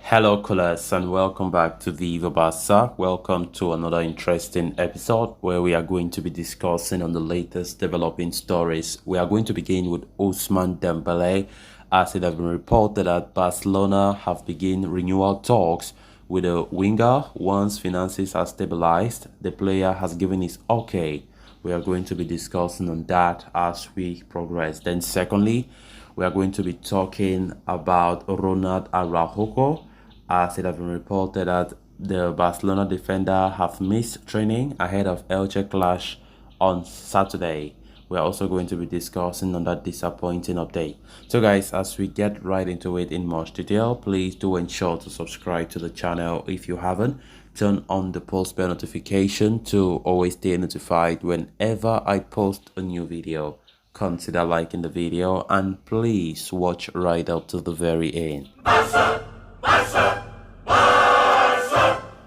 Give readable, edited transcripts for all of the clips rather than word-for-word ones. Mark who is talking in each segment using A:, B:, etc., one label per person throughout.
A: Hello, callers, and welcome back to Viva Barca. Welcome to another interesting episode where we are going to be discussing on the latest developing stories. We are going to begin with Ousmane Dembele, as it has been reported that Barcelona have begun renewal talks with a winger. Once finances are stabilized, the player has given his okay. We are going to be discussing on that as we progress. Then, secondly, we are going to be talking about Ronald Araujo, as it has been reported that the Barcelona defender have missed training ahead of Elche clash on Saturday. We are also going to be discussing on that disappointing update. So guys, as we get right into it in much detail, please do ensure to subscribe to the channel if you haven't. Turn on the post bell notification to always stay notified whenever I post a new video. Consider liking the video and please watch right up to the very end.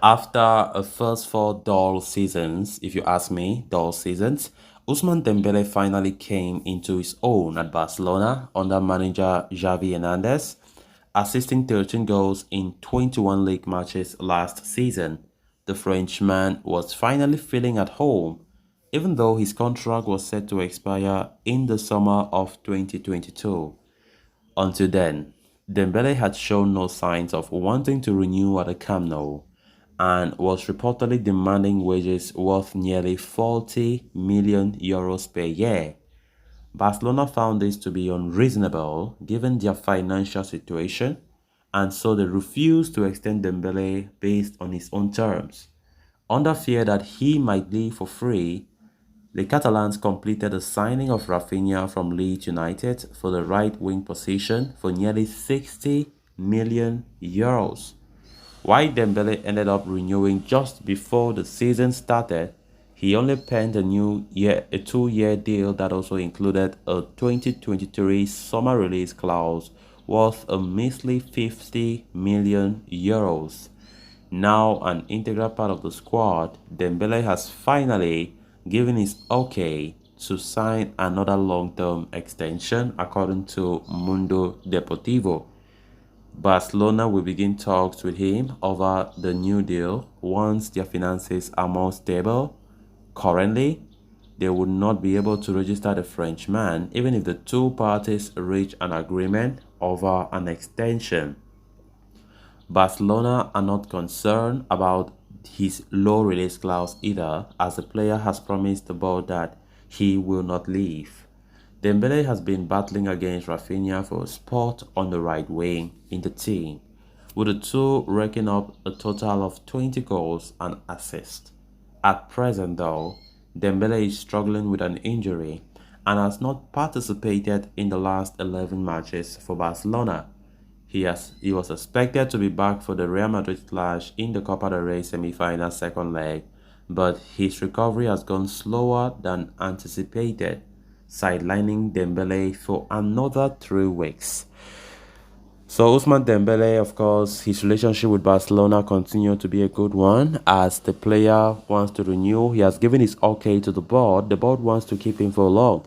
A: After a first four dull seasons, if you ask me, dull seasons, Ousmane Dembele finally came into his own at Barcelona under manager Xavi Hernandez, assisting 13 goals in 21 league matches last season. The Frenchman was finally feeling at home, even though his contract was set to expire in the summer of 2022. Until then, Dembele had shown no signs of wanting to renew at the Camp Nou and was reportedly demanding wages worth nearly 40 million euros per year. Barcelona found this to be unreasonable given their financial situation, and so they refused to extend Dembele based on his own terms. Under fear that he might leave for free, the Catalans completed the signing of Rafinha from Leeds United for the right-wing position for nearly 60 million euros. While Dembele ended up renewing just before the season started, he only penned a two-year deal that also included a 2023 summer release clause worth a measly 50 million euros. Now an integral part of the squad, Dembele has finally given his okay to sign another long-term extension according to Mundo Deportivo. Barcelona will begin talks with him over the new deal once their finances are more stable. Currently, they would not be able to register the Frenchman even if the two parties reach an agreement over an extension. Barcelona are not concerned about his low release clause either, as the player has promised the board that he will not leave. Dembele has been battling against Rafinha for a spot on the right wing in the team, with the two racking up a total of 20 goals and assists. At present though, Dembele is struggling with an injury and has not participated in the last 11 matches for Barcelona. He was expected to be back for the Real Madrid clash in the Copa del Rey semi-final second leg, but his recovery has gone slower than anticipated, sidelining Dembele for another 3 weeks. So Ousmane Dembele, of course, his relationship with Barcelona continued to be a good one as the player wants to renew. He has given his okay to the board. The board wants to keep him for long.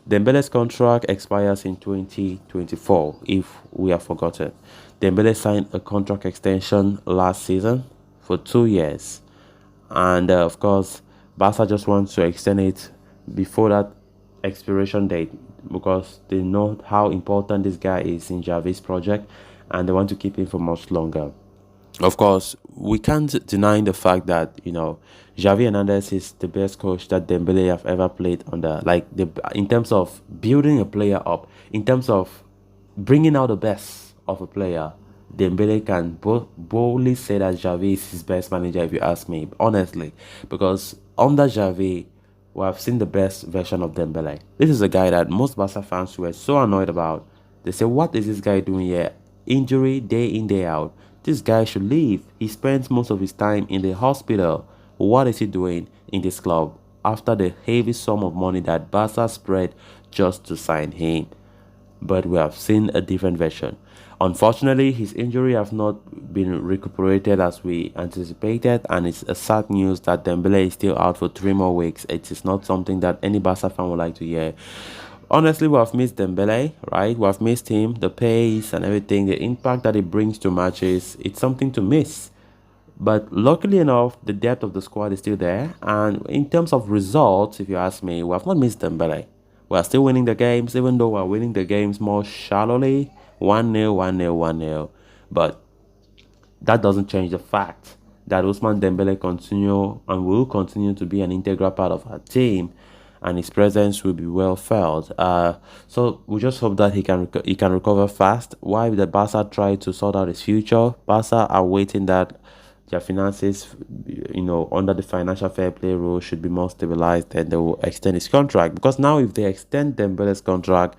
A: Dembele's contract expires in 2024, if we have forgotten. Dembele signed a contract extension last season for 2 years. And of course, Barca just wants to extend it before that expiration date because they know how important this guy is in Xavi's project and they want to keep him for much longer. Of course, we can't deny the fact that, Xavi Hernandez is the best coach that Dembele have ever played under. In terms of building a player up, in terms of bringing out the best of a player, Dembele can boldly say that Xavi is his best manager, if you ask me, honestly. Because under Xavi, we have seen the best version of Dembele. This is a guy that most Barca fans were so annoyed about. They say, what is this guy doing here? Injury day in, day out. This guy should leave. He spends most of his time in the hospital. What is he doing in this club after the heavy sum of money that Barca spread just to sign him? But we have seen a different version. Unfortunately, his injury has not been recuperated as we anticipated, and it's a sad news that Dembele is still out for 3 more weeks. It is not something that any Barca fan would like to hear. Honestly, we have missed Dembele, right? We have missed him, the pace and everything, the impact that he brings to matches. It's something to miss. But luckily enough, the depth of the squad is still there. And in terms of results, if you ask me, we have not missed Dembele. We are still winning the games, even though we are winning the games more shallowly. 1-0, 1-0, 1-0. But that doesn't change the fact that Ousmane Dembele continue and will continue to be an integral part of our team, and his presence will be well felt. So we just hope that he can recover fast. While the Barca try to sort out his future, Barca are waiting that their finances, under the financial fair play rule, should be more stabilized, and they will extend his contract. Because now, if they extend Dembele's contract,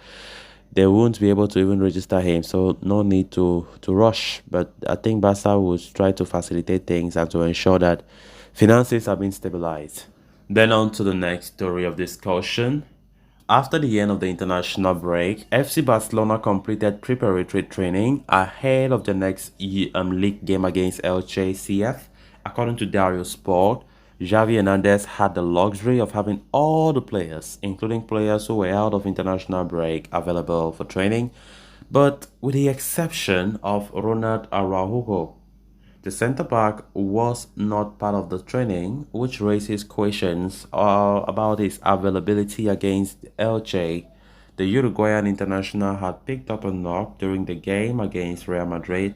A: they won't be able to even register him. So no need to rush. But I think Barca will try to facilitate things and to ensure that finances have been stabilized. Then on to the next story of discussion. After the end of the international break, FC Barcelona completed preparatory training ahead of the next league game against Elche CF. According to Dario Sport, Xavi Hernandez had the luxury of having all the players, including players who were out of international break, available for training, but with the exception of Ronald Araujo. The centre back was not part of the training, which raises questions about his availability against Elche. The Uruguayan international had picked up a knock during the game against Real Madrid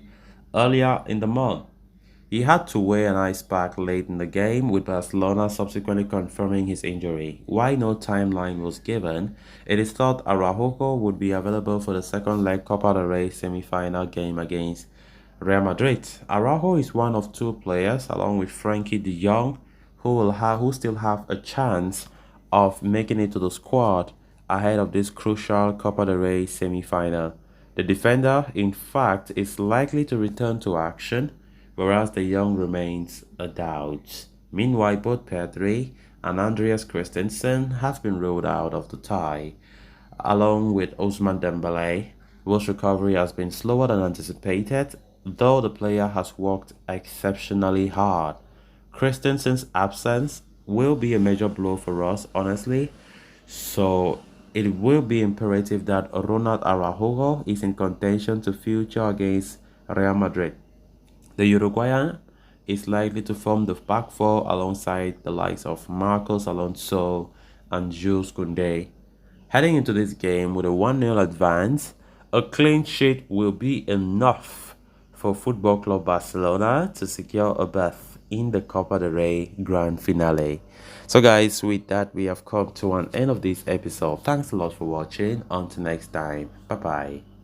A: earlier in the month. He had to wear an ice pack late in the game, with Barcelona subsequently confirming his injury. While no timeline was given, it is thought Araujo would be available for the second leg Copa del Rey semi-final game against Real Madrid. Araujo is one of two players, along with Frankie de Jong, who still have a chance of making it to the squad ahead of this crucial Copa del Rey semi-final. The defender, in fact, is likely to return to action, whereas the young remains a doubt. Meanwhile, both Pedri and Andreas Christensen have been ruled out of the tie, along with Ousmane Dembele, whose recovery has been slower than anticipated, though the player has worked exceptionally hard. Christensen's absence will be a major blow for us, honestly, so it will be imperative that Ronald Araujo is in contention to feature against Real Madrid. The Uruguayan is likely to form the back four alongside the likes of Marcos Alonso and Jules Koundé. Heading into this game with a 1-0 advance, a clean sheet will be enough for Football Club Barcelona to secure a berth in the Copa del Rey Grand Finale. So guys, with that, we have come to an end of this episode. Thanks a lot for watching. Until next time, bye bye.